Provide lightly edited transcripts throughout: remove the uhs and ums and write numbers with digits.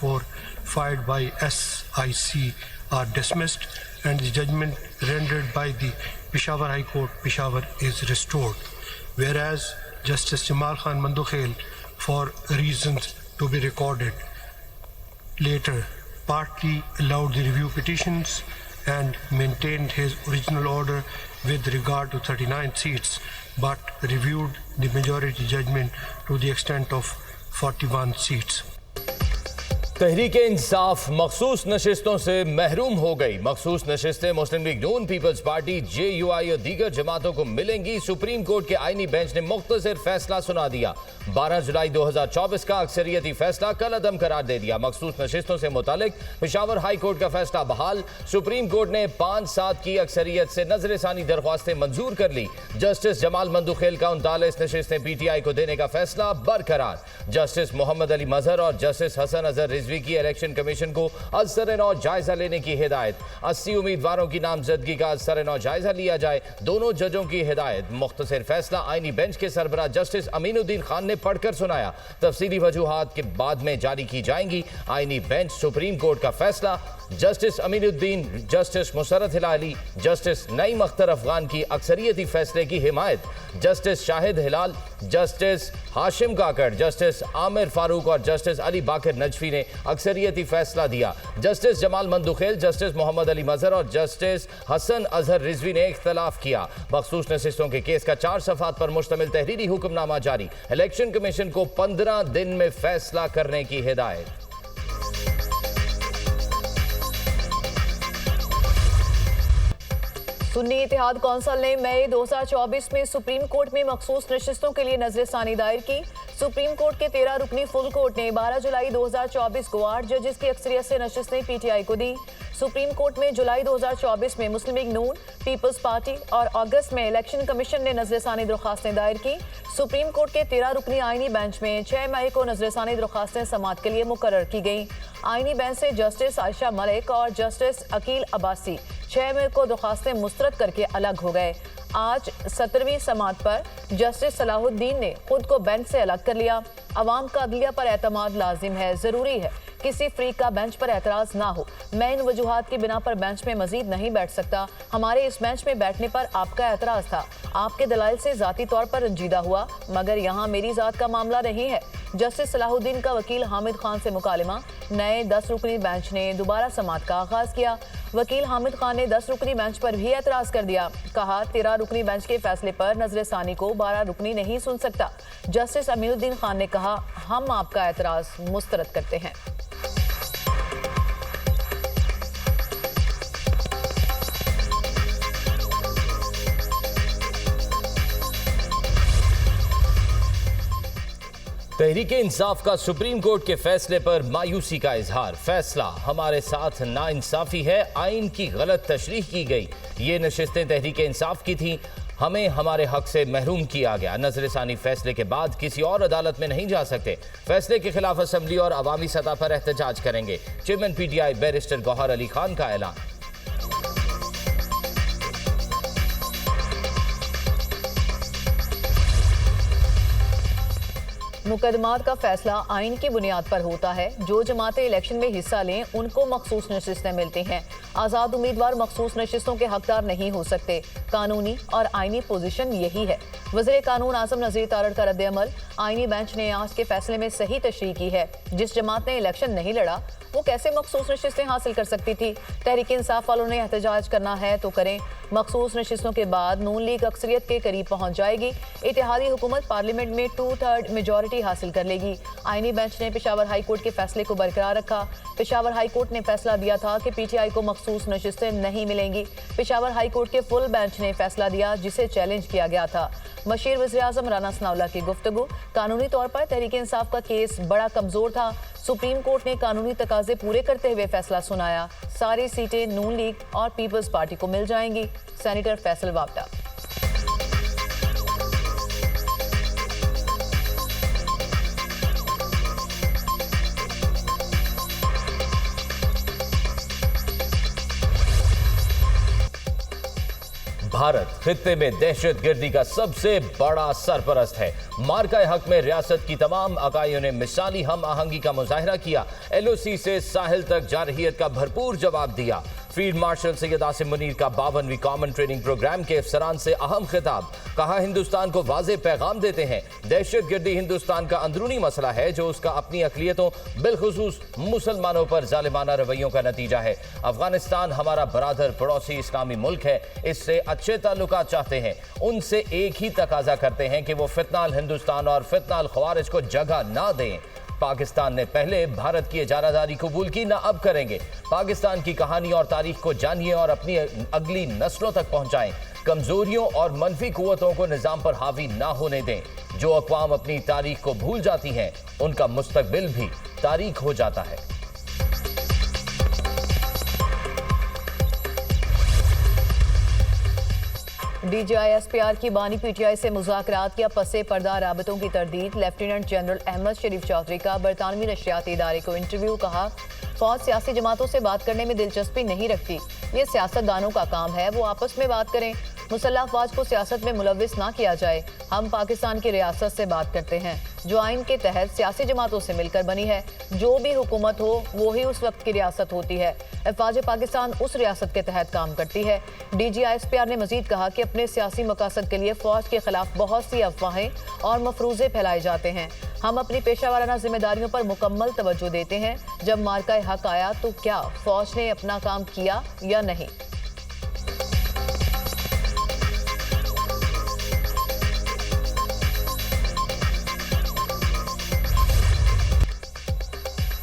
2024 filed by SIC are dismissed and the judgment rendered by the Peshawar High Court, Peshawar is restored. Whereas Justice Jamal Khan Mandukhail, for reasons to be recorded later, partly allowed the review petitions and maintained his original order with regard to 39 seats, but reviewed the majority judgment to the extent of 41 seats. Tehreek Insaf मखसूस नशिस्तों से महरूम हो गई। मखसूस नशिस्तें मुस्लिम league नून, peoples party, JUI और दीगर जमातों को मिलेंगी। सुप्रीम कोर्ट के आईनी बेंच ने मुख्तसर फैसला सुना दिया। 12 जुलाई 2024 का अक्सरियती फैसला कल अदम करार दे दिया। मखसूस नशिस्तों से मुतालिक पेशावर हाई कोर्ट का फैसला बहाल। सुप्रीम कोर्ट ने 5-7 की अक्सरियत से नजरसानी दरख्वास्तें मंजूर कर ली। जस्टिस जमाल मंदुखेल का 39 नशिस्तें PTI को देने का फैसला बरकरार। जस्टिस मोहम्मद अली मजहर और जस्टिस हसन अजहर रिजवी की इलेक्शन कमीशन को असर-ए-नौ जायजा लेने की हिदायत। 80 उम्मीदवारों की नामजदगी का असर-ए-नौ जायजा लिया जाए, दोनों जजों की हिदायत। मुख्तसर फैसला आईनी बेंच के सरबराह जस्टिस अमीनुद्दीन खान ने पढ़कर सुनाया। तफसीली वजूहात के बाद में जारी की जाएंगी। आईनी बेंच सुप्रीम कोर्ट का फैसला। Justice Aminuddin, justice Musarrat Hilali, justice Naeem Akhtar Afghan की अक्सरियती फैसले की हिमायत। Justice Shahid Hilal, justice Hashim Kakar, justice Amir Farooq और जस्टिस अली बाकर नजफी ने अक्सरियती फैसला दिया। जस्टिस जमाल मंदुखेल, जस्टिस मोहम्मद अली मजहर और जस्टिस हसन अजहर रिजवी ने इख्तलाफ किया। मखसूस नशिस्तों के केस का 4 सफ़ात पर मुश्तमिल तहरीरी हुक्मनामा जारी। इलेक्शन कमीशन को 15 दिन में फैसला करने की हिदायत। सुन्नी इत्तेहाद कौंसिल ने मई 2024 में सुप्रीम कोर्ट में मखसूस नशिस्तों के लिए नजरसानी दायर की। सुप्रीम कोर्ट के 13 रुकनी फुल कोर्ट ने 12 जुलाई 2024 को 8 जजेस की अक्सरियत से नशिस्तें PTI को दी। सुप्रीम कोर्ट में जुलाई 2024 में मुस्लिम लीग नून, पीपल्स पार्टी और अगस्त में इलेक्शन कमीशन ने नजरसानी दरख्वास्तें दायर की। सुप्रीम कोर्ट के 13 रुकनी आईनी बेंच में 6 मई को नजरसानी दरख्वास्तें समाअत के लिए मुकर्रर की गई। आईनी बेंच से जस्टिस आयशा मलिक और जस्टिस अकील अब्बासी 6 मई को दरख्वास्तें मुस्तरद करके अलग हो गए। आज 17वीं समाअत पर जस्टिस सलाहुद्दीन ने खुद को बेंच से अलग कर लिया। अवाम का अदलिया पर एतमाद लाजिम है, जरूरी है किसी फ्रीक का बेंच पर एतराज ना हो। मैं इन वजूहात की बिना पर बेंच में मजीद नहीं बैठ सकता। हमारे इस बेंच में बैठने पर आपका एतराज था, आपके दलाइल से जाती तौर पर रंजीदा हुआ, मगर यहाँ मेरी जात का मामला नहीं है। जस्टिस सलाहुद्दीन का वकील हामिद खान से मुकालमा। नए 10 रुकनी बेंच ने दोबारा समाअत का आगाज किया। वकील हामिद खान ने 10 रुकनी बेंच पर भी एतराज कर दिया। कहा 13 रुकनी बेंच के फैसले पर नजरसानी को 12 रुकनी नहीं सुन सकता। जस्टिस अमीनुद्दीन खान ने कहा हम आपका एतराज मुस्तरद करते हैं। तहरीक इंसाफ का सुप्रीम कोर्ट के फैसले पर मायूसी का इजहार। फैसला हमारे साथ नाइंसाफी है, आइन की गलत तशरीह की गई। ये नशिस्तें तहरीक इंसाफ की थीं, हमें हमारे हक से महरूम किया गया। नजरसानी फैसले के बाद किसी और अदालत में नहीं जा सकते। फैसले के खिलाफ असम्बली और अवामी सतह पर एहतजाज करेंगे। Chairman PTI barrister Gohar Ali Khan का ऐलान। मुकदमात का फैसला आइन की बुनियाद पर होता है। जो जमातें इलेक्शन में हिस्सा लें उनको मखसूस नशिस्तें मिलती हैं। आज़ाद उम्मीदवार मखसूस नशिस्तों के हकदार नहीं हो सकते। कानूनी और आइनी पोजीशन यही है। वज़ीर कानून आज़म नज़ीर तारड़ का रद्द-ए-अमल। आइनी बेंच ने आज के फैसले में सही तशरीह की है। जिस जमात ने इलेक्शन नहीं लड़ा वो कैसे मखसूस नशिस्तें हासिल कर सकती थी। तहरीक इंसाफ वालों ने एहतजाज करना है तो करें। मखसूस नशिस्तों के बाद नून लीग अक्सरियत के करीब पहुंच जाएगी। इत्तेहादी हुकूमत पार्लियामेंट में 2/3 मेजॉरिटी हासिल कर लेगी। आईनी बेंच ने पेशावर हाई कोर्ट के फैसले को बरकरार रखा। पेशावर हाई कोर्ट ने फैसला दिया था कि PTI को मखसूस नशिस्तें नहीं मिलेंगी। पेशावर हाई कोर्ट के फुल बेंच ने फैसला दिया जिसे चैलेंज किया गया था। मशीर वज़ीर आज़म राना सनाउल्लाह की गुफ्तगू। कानूनी तौर पर तहरीक इंसाफ का केस बड़ा कमजोर था। सुप्रीम कोर्ट ने कानूनी तकाजे पूरे करते हुए फैसला सुनाया। सारी सीटें नून लीग और पीपल्स पार्टी को मिल जाएंगी। सेनेटर फैसल वापटा। भारत खित्ते में दहशतगर्दी का सबसे बड़ा सरपरस्त है। मार्का हक में रियासत की तमाम इकाइयों ने मिसाली हम आहंगी का मुजाहरा किया। LOC से साहिल तक जारहियत का भरपूर जवाब दिया। फील्ड मार्शल सैयद आसिम मुनीर का 52वीं कॉमन ट्रेनिंग प्रोग्राम के अफसरान से अहम खिताब। कहा, हिंदुस्तान को वाज़े पैगाम देते हैं, दहशतगर्दी हिंदुस्तान का अंदरूनी मसला है जो उसका अपनी अक़लियतों बिलखुसूस मुसलमानों पर जालिमाना रवैयों का नतीजा है। अफगानिस्तान हमारा बरादर पड़ोसी इस्लामी मुल्क है, इससे अच्छे ताल्लुकात चाहते हैं। उनसे एक ही तकाजा करते हैं कि वो फितनाल हिंदुस्तान और फितनाल ख्वारिज को जगह ना दें। पाकिस्तान ने पहले भारत की इजारादारी कबूल की, ना अब करेंगे। पाकिस्तान की कहानी और तारीख को जानिए और अपनी अगली नस्लों तक पहुंचाएं। कमजोरियों और मनफी कुव्वतों को निजाम पर हावी ना होने दें। जो अक़वाम अपनी तारीख को भूल जाती हैं, उनका मुस्तकबिल भी तारीख हो जाता है। DGI SPR की बानी PTI से मुज़ाकरात या पसे पर्दा राबतों की तरदीद। लेफ्टिनेंट जनरल अहमद शरीफ चौधरी का बरतानवी नशरियाती इदारे को इंटरव्यू। कहा, फौज सियासी जमातों से बात करने में दिलचस्पी नहीं रखती, ये सियासतदानों का काम है, वो आपस में बात करें। मुसल्लह अफवाज को सियासत में मुलव्विस ना किया जाए। हम पाकिस्तान की रियासत से बात करते हैं जो आइन के तहत सियासी जमातों से मिलकर बनी है। जो भी हुकूमत हो वो ही उस वक्त की रियासत होती है। अफवाज पाकिस्तान उस रियासत के तहत काम करती है। DGI SPR ने मजीद कहा कि अपने सियासी मकासद के लिए फौज के खिलाफ बहुत सी अफवाहें और मफरूजे फैलाए जाते हैं। हम अपनी पेशावराना जिम्मेदारियों पर मुकम्मल तवज्जो देते हैं। जब मार्का हक आया तो क्या फौज ने अपना काम किया या नहीं?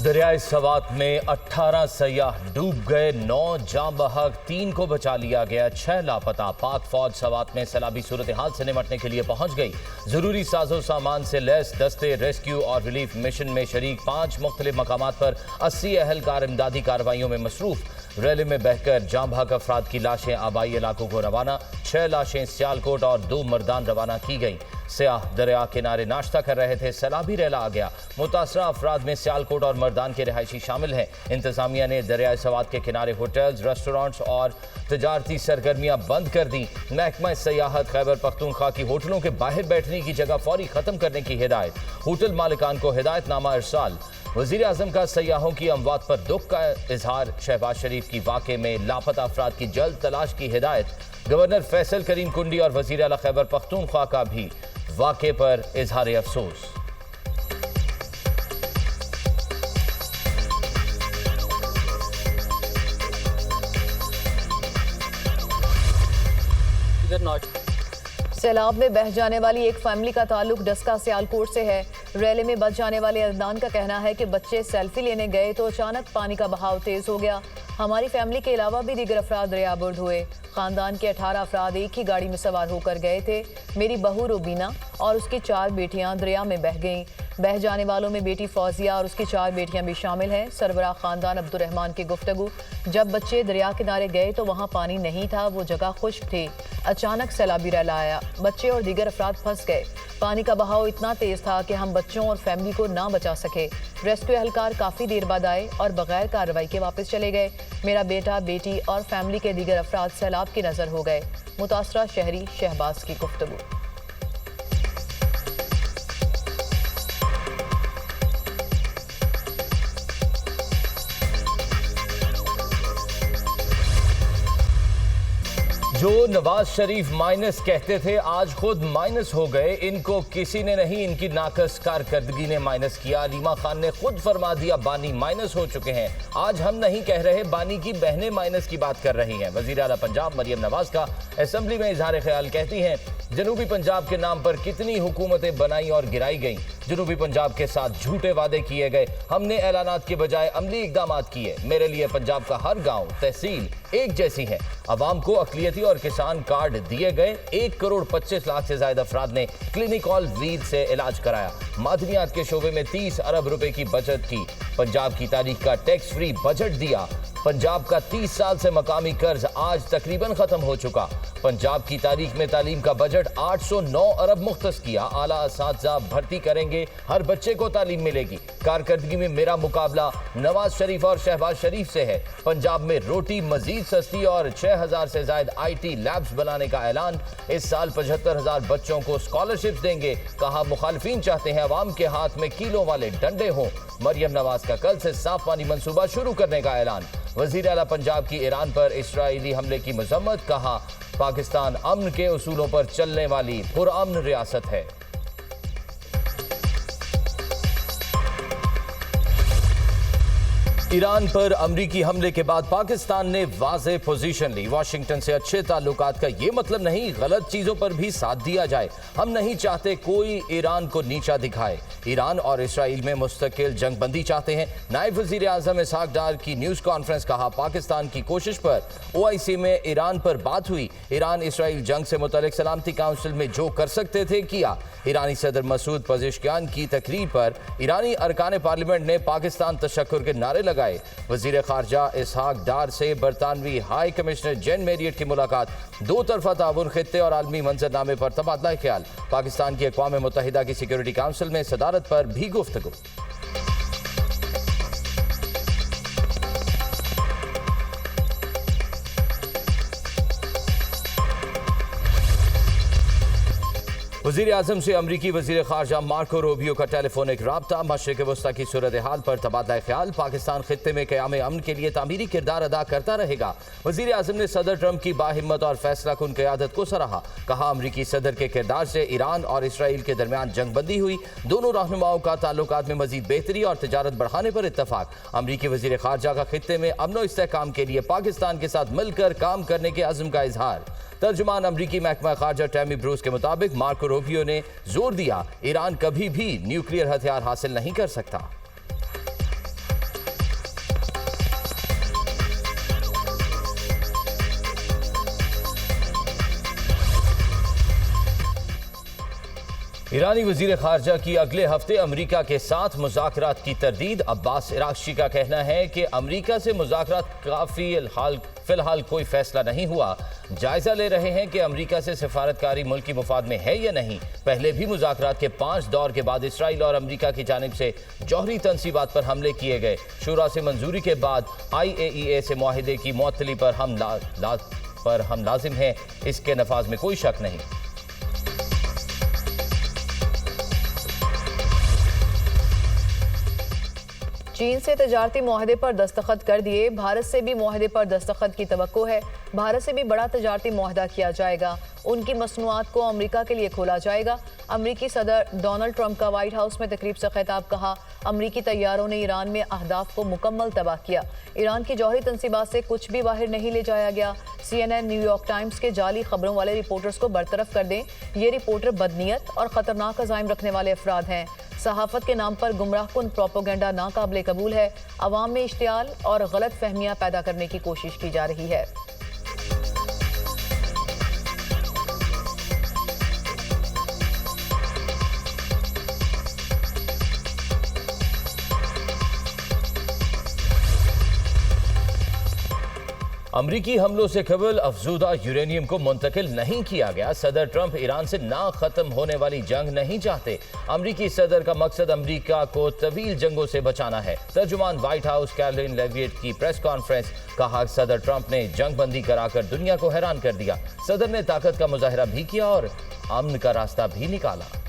दरियाए सवात में 18 सयाह डूब गए, 9 जाँ बहक, 3 को बचा लिया गया, 6 लापता। पाक फौज सवात में सैलाबी सूरत हाल से निपटने के लिए पहुंच गई। जरूरी साजो सामान से लैस दस्ते रेस्क्यू और रिलीफ मिशन में शरीक 5 मुख्तलिफ मकामात पर 80 अहलकार इमदादी कार्रवाइयों में मसरूफ। रैली में बहकर जाँ बहक अफराद की लाशें आबाई इलाकों को रवाना। 6 लाशें सियालकोट और 2 मर्दान रवाना की गई। सयाह दरिया किनारे नाश्ता कर रहे थे, सैलाबी रैला आ गया। मुतासरा अफराद में सियालकोट और मर्दान के रहायशी शामिल हैं। इंतजामिया ने दरियाए सवात के किनारे होटल्स, रेस्टोरेंट्स और तजारती सरगर्मियां बंद कर दी। महकमा सयाहत खैबर पख्तूनख्वा की होटलों के बाहर बैठने की जगह फौरी खत्म करने की हिदायत। होटल मालिकान को हिदायतनामा इरसाल। वज़ीर आज़म का सयाहों की अमवात पर दुख का इजहार। शहबाज शरीफ की वाक़े में लापता अफराद की जल्द तलाश की हिदायत। गवर्नर फैसल करीम कुंडी और वज़ीर आला खैबर पख्तूनख्वा का भी वाक़े पर इजहार अफसोस। सैलाब में बह जाने वाली एक फैमिली का ताल्लुक डस्का सियालकोट से है। रैली में बच जाने वाले अदनान का कहना है कि बच्चे सेल्फी लेने गए तो अचानक पानी का बहाव तेज हो गया। हमारी फैमिली के अलावा भी दीगर अफराद दरियाबुर्द हुए। खानदान के 18 अफराद एक ही गाड़ी में सवार होकर गए थे। मेरी बहू रुबीना और उसकी 4 बेटियां दरिया में बह गईं। बह जाने वालों में बेटी फौजिया और उसकी 4 बेटियां भी शामिल हैं। सरबराह खानदान अब्दुर्रहमान की गुफ्तगू, जब बच्चे दरिया किनारे गए तो वहाँ पानी नहीं था, वो जगह खुश्क थी। अचानक सैलाबी रैला आया, बच्चे और दीगर अफराद फंस गए। पानी का बहाव इतना तेज था कि हम बच्चों और फैमिली को ना बचा सके। रेस्क्यू एहलकार काफ़ी देर बाद आए और बगैर कार्रवाई के वापस चले गए। मेरा बेटा, बेटी और फैमिली के दीगर अफराद सैलाब की नज़र हो गए। मुतासरा शहरी शहबाज की गुफ्तगू। जो नवाज शरीफ माइनस कहते थे आज खुद माइनस हो गए। इनको किसी ने नहीं, इनकी नाकस कारकर्दगी ने माइनस किया। अलीमा खान ने खुद फरमा दिया बानी माइनस हो चुके हैं। आज हम नहीं कह रहे, बानी की बहनें माइनस की बात कर रही हैं। वजीर आला पंजाब मरियम नवाज का असेंबली में इजहार ख्याल, कहती हैं जनूबी पंजाब के नाम पर कितनी हुकूमतें बनाई और गिराई गई। जनूबी पंजाब के साथ झूठे वादे किए गए, हमने ऐलानात के बजाय अमली इकदाम किए। मेरे लिए पंजाब का हर गाँव तहसील एक जैसी है। अवाम को अकलियती और किसान कार्ड दिए गए। 1 करोड़ 25 लाख से ज्यादा अफराद ने क्लिनिक ऑल वील से इलाज कराया। मादनियात के शोबे में 30 अरब रुपए की बचत की। पंजाब की तारीख का टैक्स फ्री बजट दिया। पंजाब का 30 साल से मकामी कर्ज आज तकरीबन खत्म हो चुका। पंजाब की तारीख में तालीम का बजट 809 अरब मुख्तस किया। आला असातिज़ा भर्ती करेंगे, हर बच्चे को तालीम मिलेगी। कारकर्दगी में मेरा मुकाबला नवाज शरीफ और शहबाज शरीफ से है। पंजाब में रोटी मजीद सस्ती और 6000 से ज्यादा IT लैब्स बनाने का ऐलान। इस साल 75,000 बच्चों को स्कॉलरशिप्स देंगे। कहा मुखालिफिन चाहते हैं अवाम के हाथ में कीलों वाले डंडे हों। मरियम नवाज का कल से साफ पानी मंसूबा शुरू करने का ऐलान। वजीर आला पंजाब की ईरान पर इसराइली हमले की मजम्मत। कहा पाकिस्तान अमन के उसूलों पर चलने वाली पुरअमन रियासत है। ईरान पर अमरीकी हमले के बाद पाकिस्तान ने वाज़ेह पोजीशन ली। वाशिंगटन से अच्छे ताल्लुकात का ये मतलब नहीं गलत चीजों पर भी साथ दिया जाए। हम नहीं चाहते कोई ईरान को नीचा दिखाए। ईरान और इसराइल में मुस्तकिल जंगबंदी चाहते हैं। नायब वजीर आजम इसहाक डार की न्यूज़ कॉन्फ्रेंस। कहा पाकिस्तान की कोशिश पर OIC में ईरान पर बात हुई। ईरान इसराइल जंग से मुतल्लिक सलामती काउंसिल में जो कर सकते थे किया। ईरानी सदर मसूद पज़ेश्कियान की तकरीर पर ईरानी अरकान पार्लियामेंट ने पाकिस्तान तशक्कुर के नारे लगाए। वजीर खारजा इसहाक डार से बरतानवी हाई कमिश्नर जेन मेरियट की मुलाकात। दो तरफा ताउन, खित्ते और आलमी मंजरनामे पर तबादला ख्याल। पाकिस्तान की अक़वाम मुत्तहिदा की सिक्योरिटी काउंसिल में सदारत पर भी गुफ्तगू। वज़ीर आज़म से अमरीकी वज़ीर ख़ारजा मार्को रूबियो का टेलीफोनिक राब्ता। मशरिक़ वस्ता की सूरत हाल पर तबादला ख्याल। पाकिस्तान खित्ते में क़याम अमन के लिए तामीरी किरदार अदा करता रहेगा। वज़ीर आज़म ने सदर ट्रंप की बाहिम्मत और फैसला कुन क़यादत को सराहा। कहा अमरीकी सदर के किरदार से ईरान और इसराइल के दरमियान जंगबंदी हुई। दोनों रहनुमाओं का ताल्लुकात में मज़ीद बेहतरी और तिजारत बढ़ाने पर इत्तफाक। अमरीकी वज़ीर ख़ारजा का खित्ते में अमन व इस्तेहकाम के लिए पाकिस्तान के साथ मिलकर काम करने के अज़्म का इजहार। तर्जुमान अमरीकी महकमा खारजा टैमी ब्रूस के मुताबिक मार्को रूबियो ने जोर दिया ईरान कभी भी न्यूक्लियर हथियार हासिल नहीं कर सकता। ईरानी वजीर खारजा की अगले हफ्ते अमरीका के साथ मुज़ाकरात की तरदीद। अब्बास इराक़ची का कहना है कि अमरीका से मुज़ाकरात फिलहाल कोई फैसला नहीं हुआ। जायजा ले रहे हैं कि अमरीका से सिफारतकारी मुल्की मुफाद में है या नहीं। पहले भी मुज़ाकरात के 5 दौर के बाद इसराइल और अमरीका की जानिब से जौहरी तनसीबात पर हमले किए गए। शुरा से मंजूरी के बाद IAEA से मुआहिदे की मुअत्तली पर हम लाजिम हैं। इसके नफाज में कोई शक नहीं। चीन से तजारती मुआहदे पर दस्तखत कर दिए। भारत से भी मुआहदे पर दस्तखत की तवक्को है। भारत से भी बड़ा तजारती मुआहदा किया जाएगा। उनकी मसनूआत को अमेरिका के लिए खोला जाएगा। अमेरिकी सदर डोनाल्ड ट्रंप का व्हाइट हाउस में तकरीब से खिताब। कहा अमेरिकी तैयारों ने ईरान में अहदाफ को मुकम्मल तबाह किया। ईरान की जौहरी तनसीबात से कुछ भी बाहर नहीं ले जाया गया। CNN, न्यूयॉर्क टाइम्स के जाली खबरों वाले रिपोर्टर्स को बरतरफ कर दें। ये रिपोर्टर बदनीयत और ख़तरनाक अज़ाइम रखने वाले अफराद हैं। सहाफ़त के नाम पर गुमराहकुन प्रोपोगेंडा नाकाबिले कबूल है। अवाम में इश्तियाल और गलत फहमियाँ पैदा करने की कोशिश की जा रही है। अमरीकी हमलों से कबल अफजूदा यूरेनियम को मुंतकिल नहीं किया गया। सदर ट्रंप ईरान से ना खत्म होने वाली जंग नहीं चाहते। अमरीकी सदर का मकसद अमरीका को तवील जंगों से बचाना है। तर्जुमान व्हाइट हाउस कैरोलिन लेविएट की प्रेस कॉन्फ्रेंस। कहा सदर ट्रंप ने जंग बंदी कराकर दुनिया को हैरान कर दिया। सदर ने ताकत का मुजाहरा भी किया और अमन का रास्ता भी निकाला।